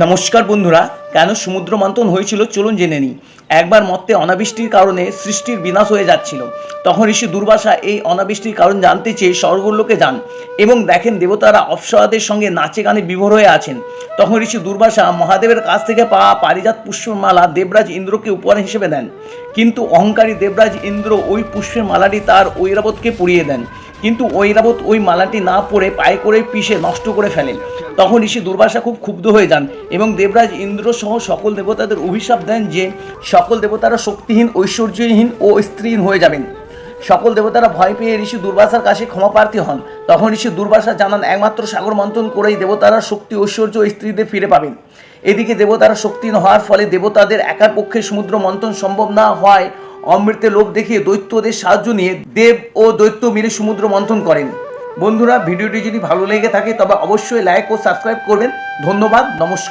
নমস্কার বন্ধুরা, কেন সমুদ্র মন্থন হয়েছিল চলুন জেনে নিই। একবার মর্তে অনাবৃষ্টির কারণে সৃষ্টির বিনাশ হয়ে যাচ্ছিল। তখন ঋষি দুর্বাসা এই অনাবৃষ্টির কারণ জানতে চেয়ে স্বর্গলোকে যান এবং দেখেন দেবতারা অপ্সরাদের সঙ্গে নাচে গানে বিভোর হয়ে আছেন। তখন ঋষি দুর্বাসা মহাদেবের কাছ থেকে পাওয়া পারিজাত পুষ্পের মালা দেবরাজ ইন্দ্রকে উপহার হিসেবে দেন, কিন্তু অহংকারী দেবরাজ ইন্দ্র ওই পুষ্পের মালাটি তার ঐরাবতকে পুড়িয়ে দেন। কিন্তু ঐরাবত ওই মালাটি না পরে পায়ে করে পিষে নষ্ট করে ফেলেন। তখন ঋষি দুর্বাসা খুব ক্ষুব্ধ হয়ে যান এবং দেবরাজ ইন্দ্র সহ সকল দেবতাদের অভিশাপ দেন যে সকল দেবতারা শক্তিহীন, ঐশ্বর্যহীন ও স্ত্রীহীন হয়ে যাবেন। সকল দেবতারা ভয় পেয়ে ঋষি দুর্বাসার কাছে ক্ষমাপ্রার্থী হন। তখন ঋষি দুর্বাসা জানান একমাত্র সাগর মন্থন করেই দেবতারা শক্তি, ঐশ্বর্য ও স্ত্রীদের ফিরে পাবেন। এদিকে দেবতারা শক্তিহীন হওয়ার ফলে দেবতাদের একার পক্ষে সমুদ্র মন্থন সম্ভব না হওয়ায় অমৃতের লোভ দেখিয়ে দৈত্যদের সাহায্য নিয়ে দেব ও দৈত্য মিলে সমুদ্র মন্থন করেন। বন্ধুরা, ভিডিওটি যদি ভালো লেগে থাকে তবে অবশ্যই লাইক ও সাবস্ক্রাইব করবেন। ধন্যবাদ, নমস্কার।